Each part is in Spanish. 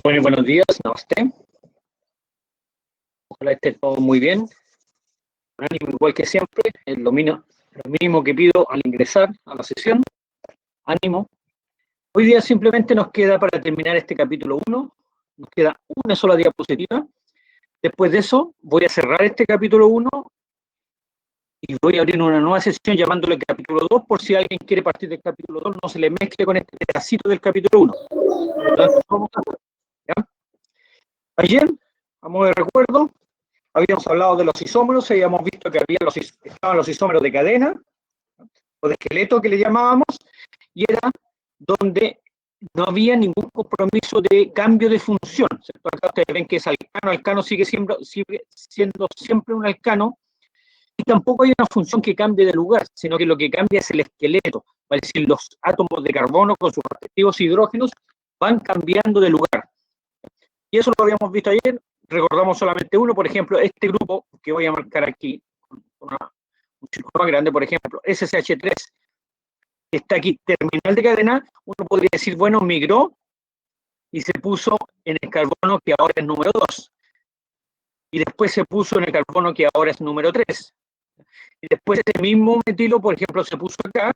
Jóvenes, buenos días, namaste. Ojalá esté todo muy bien. Ánimo igual que siempre, es lo mínimo que pido al ingresar a la sesión. Ánimo. Hoy día simplemente nos queda para terminar este capítulo 1, nos queda una sola diapositiva. Después de eso voy a cerrar este capítulo 1 y voy a abrir una nueva sesión llamándole capítulo 2 por si alguien quiere partir del capítulo 2, no se le mezcle con este pedacito del capítulo 1. ¿Ya? Ayer, a modo de recuerdo, habíamos hablado de los isómeros, habíamos visto que estaban los isómeros de cadena, o de esqueleto que le llamábamos, y era donde no había ningún compromiso de cambio de función. ¿Cierto? Acá ustedes ven que es alcano, alcano sigue siendo siempre un alcano, y tampoco hay una función que cambie de lugar, sino que lo que cambia es el esqueleto, es decir, los átomos de carbono con sus respectivos hidrógenos van cambiando de lugar. Y eso lo habíamos visto ayer, recordamos solamente uno, por ejemplo, este grupo que voy a marcar aquí, un círculo más grande, por ejemplo, SSH3, que está aquí, terminal de cadena, uno podría decir, bueno, migró y se puso en el carbono que ahora es número 2. Y después se puso en el carbono que ahora es número 3. Y después ese mismo metilo, por ejemplo, se puso acá.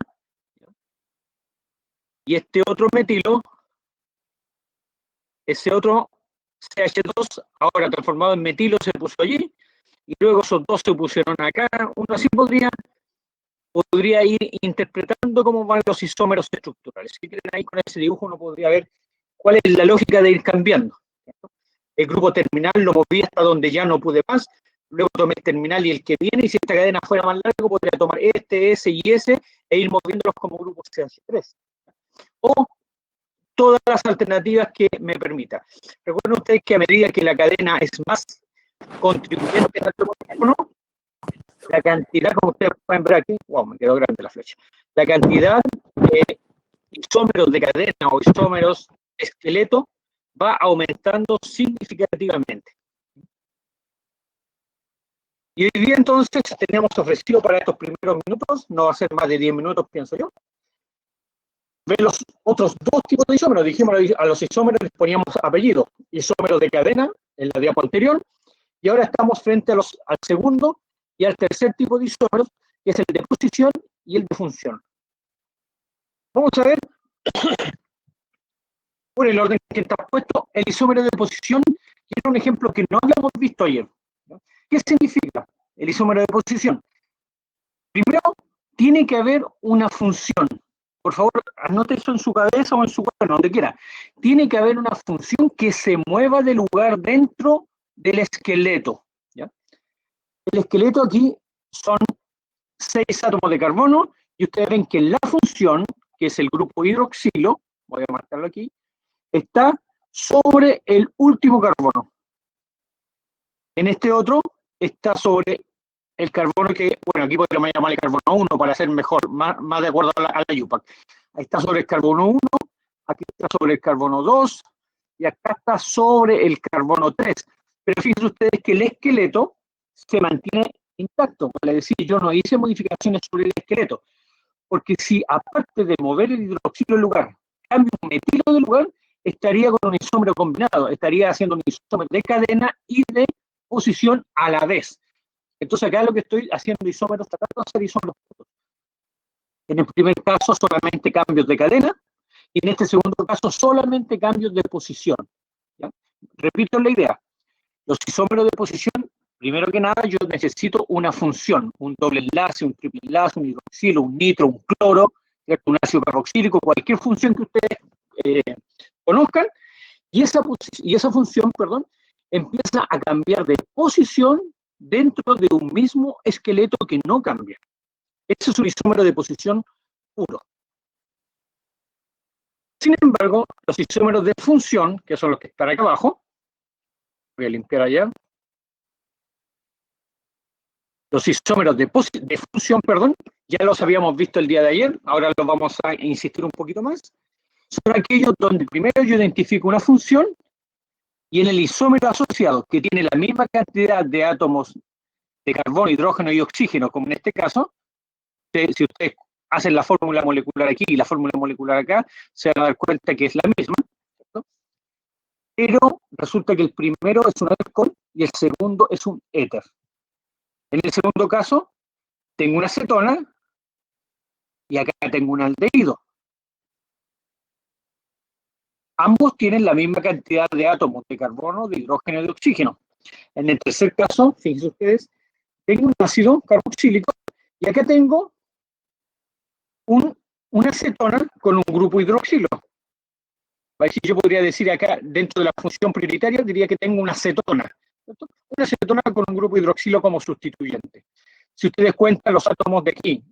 Y este otro metilo, ese otro CH2, ahora transformado en metilo, se puso allí. Y luego esos dos se pusieron acá. Uno así podría ir interpretando cómo van los isómeros estructurales. Si quieren, ahí con ese dibujo uno podría ver cuál es la lógica de ir cambiando. El grupo terminal lo moví hasta donde ya no pude más, luego tomé el terminal y el que viene, y si esta cadena fuera más larga, podría tomar este, ese y ese, e ir moviéndolos como grupos CH3. O todas las alternativas que me permita. Recuerden ustedes que a medida que la cadena es más contribuyente al termómetro, la cantidad, como ustedes pueden ver aquí, wow, me quedó grande la flecha, la cantidad de isómeros de cadena o isómeros de esqueleto va aumentando significativamente. Y hoy día entonces tenemos ofrecido para estos primeros minutos, no va a ser más de 10 minutos, pienso yo, ver los otros dos tipos de isómeros. Dijimos a los isómeros les poníamos apellidos, isómeros de cadena en la diapo anterior, y ahora estamos frente al segundo y al tercer tipo de isómeros, que es el de posición y el de función. Vamos a ver, por el orden que está puesto, el isómero de posición, que era un ejemplo que no habíamos visto ayer. ¿Qué significa el isómero de posición? Primero, tiene que haber una función. Por favor, anote eso en su cabeza o en su cuaderno, donde quiera. Tiene que haber una función que se mueva de lugar dentro del esqueleto. ¿Ya? El esqueleto aquí son 6 átomos de carbono, y ustedes ven que la función, que es el grupo hidroxilo, voy a marcarlo aquí, está sobre el último carbono. En este otro está sobre el carbono que, bueno, aquí podríamos llamarle carbono 1 para hacer mejor, más de acuerdo a la UPAC. Ahí está sobre el carbono 1, aquí está sobre el carbono 2, y acá está sobre el carbono 3. Pero fíjense ustedes que el esqueleto se mantiene intacto, es decir, yo no hice modificaciones sobre el esqueleto, porque si aparte de mover el hidroxilo en lugar, cambio un metilo de lugar, estaría con un isómero combinado, estaría haciendo un isómero de cadena y de posición a la vez. Entonces acá lo que estoy haciendo isómeros, tratando de hacer isómeros. En el primer caso solamente cambios de cadena, y en este segundo caso solamente cambios de posición. ¿Ya? Repito la idea, los isómeros de posición, primero que nada yo necesito una función, un doble enlace, un triple enlace, un hidroxilo, un nitro, un cloro, un ácido carboxílico, cualquier función que ustedes conozcan, y esa función, empieza a cambiar de posición dentro de un mismo esqueleto que no cambia. Ese es un isómero de posición puro. Sin embargo, los isómeros de función, que son los que están acá abajo, voy a limpiar allá, los isómeros de función, ya los habíamos visto el día de ayer, ahora los vamos a insistir un poquito más, son aquellos donde primero yo identifico una función, y en el isómero asociado, que tiene la misma cantidad de átomos de carbono, hidrógeno y oxígeno, como en este caso, si ustedes hacen la fórmula molecular aquí y la fórmula molecular acá, se van a dar cuenta que es la misma, ¿cierto? pero resulta que el primero es un alcohol y el segundo es un éter. En el segundo caso, tengo una acetona y acá tengo un aldehído. Ambos tienen la misma cantidad de átomos de carbono, de hidrógeno y de oxígeno. En el tercer caso, fíjense ustedes, tengo un ácido carboxílico y acá tengo una acetona con un grupo hidroxilo. Yo podría decir acá, dentro de la función prioritaria, diría que tengo una acetona. ¿Cierto? Una acetona con un grupo hidroxilo como sustituyente. Si ustedes cuentan los átomos de aquí,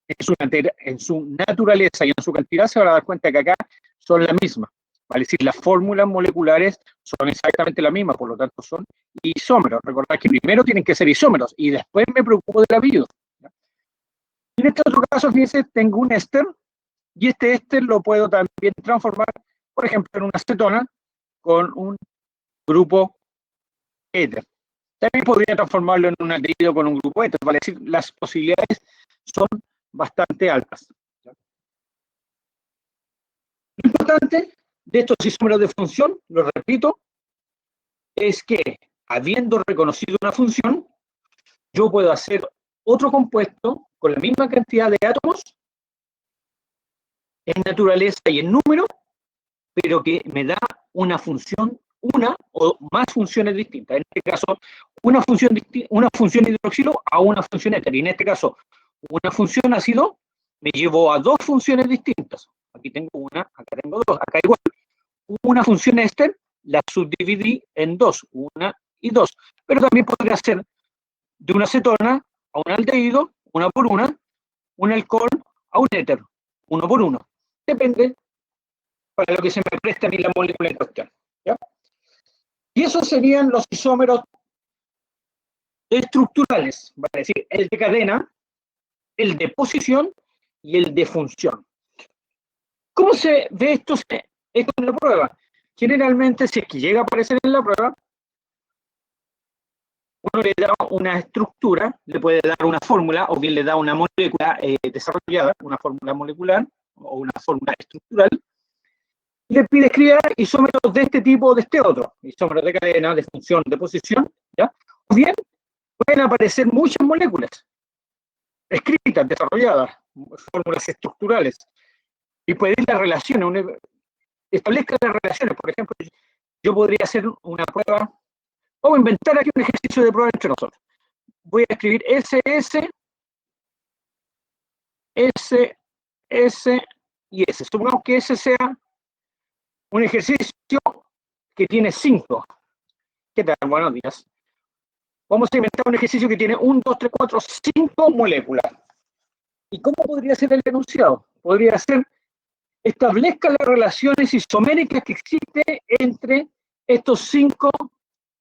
en su naturaleza y en su cantidad, se van a dar cuenta que acá son la misma. Vale decir, las fórmulas moleculares son exactamente las mismas, por lo tanto son isómeros. Recordad que primero tienen que ser isómeros y después me preocupo del apellido. En este otro caso, fíjense, tengo un éster y este éster lo puedo también transformar, por ejemplo, en una acetona con un grupo éter. También podría transformarlo en un aldehído con un grupo éter, vale decir, las posibilidades son bastante altas. Lo importante de estos isómeros de función, lo repito, es que habiendo reconocido una función, yo puedo hacer otro compuesto con la misma cantidad de átomos en naturaleza y en número, pero que me da una función, una o más funciones distintas. En este caso, una función hidroxilo a una función éter. Y en este caso, una función ácido me llevó a dos funciones distintas. Aquí tengo una, acá tengo dos, acá igual. Una función éster la subdividí en dos, una y dos. Pero también podría ser de una acetona a un aldehído, una por una, un alcohol a un éter, uno por uno. Depende para lo que se me preste a mí la molécula en cuestión. ¿Ya? Y esos serían los isómeros estructurales, vale decir, el de cadena, el de posición y el de función. ¿Cómo se ve esto en la prueba? Generalmente, si es que llega a aparecer en la prueba, uno le da una estructura, le puede dar una fórmula, o bien le da una molécula desarrollada, una fórmula molecular, o una fórmula estructural, y le pide escribir isómeros de este tipo o de este otro, isómeros de cadena, de función, de posición, ¿ya? O bien, pueden aparecer muchas moléculas escritas, desarrolladas, fórmulas estructurales, y puede ir las relaciones, establezca las relaciones. Por ejemplo, yo podría hacer una prueba, o inventar aquí un ejercicio de prueba entre nosotros. Voy a escribir SS, S, S y S. Supongamos que ese sea un ejercicio que tiene 5. ¿Qué tal? Buenos días. Vamos a inventar un ejercicio que tiene 1, 2, 3, 4, 5 moléculas. ¿Y cómo podría ser el enunciado? Podría ser, establezca las relaciones isoméricas que existen entre estos 5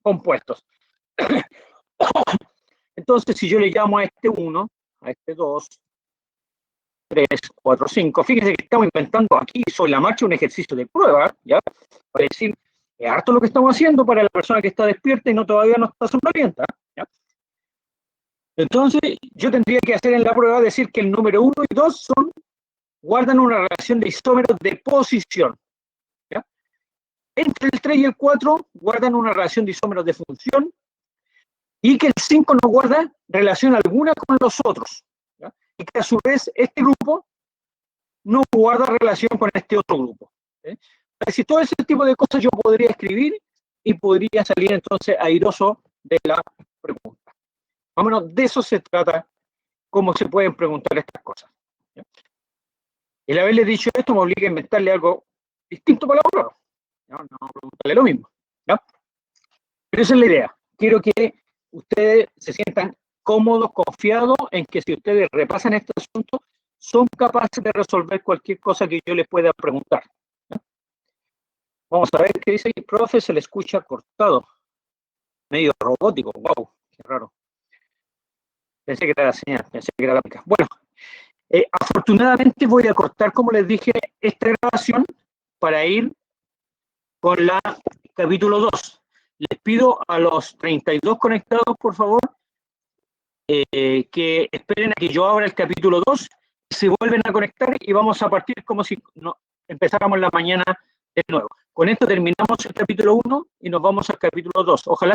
compuestos. Entonces, si yo le llamo a este 1, a este 2, 3, 4, 5, fíjense que estamos inventando aquí sobre la marcha un ejercicio de prueba, ¿ya? Para decir, es harto lo que estamos haciendo para la persona que está despierta y todavía no está somnolienta, ¿ya? Entonces, yo tendría que hacer en la prueba decir que el número 1 y 2 guardan una relación de isómeros de posición, ¿ya? Entre el 3 y el 4 guardan una relación de isómeros de función, y que el 5 no guarda relación alguna con los otros, ¿ya? Y que a su vez este grupo no guarda relación con este otro grupo, ¿eh? Es decir, todo ese tipo de cosas yo podría escribir y podría salir entonces airoso de la pregunta. Más o menos de eso se trata, cómo se pueden preguntar estas cosas, ¿ya? El haberle dicho esto me obliga a inventarle algo distinto para la prueba, ¿no? No preguntarle lo mismo, ¿ya? Pero esa es la idea. Quiero que ustedes se sientan cómodos, confiados en que si ustedes repasan este asunto, son capaces de resolver cualquier cosa que yo les pueda preguntar, ¿no? Vamos a ver qué dice el profe, se le escucha cortado, medio robótico, wow, qué raro. Pensé que era la señal, pensé que era la pica. Bueno, afortunadamente voy a cortar, como les dije, esta grabación para ir con la capítulo 2. Les pido a los 32 conectados, por favor, que esperen a que yo abra el capítulo 2, se vuelven a conectar y vamos a partir como si no, empezáramos la mañana de nuevo. Con esto terminamos el capítulo 1 y nos vamos al capítulo 2. Ojalá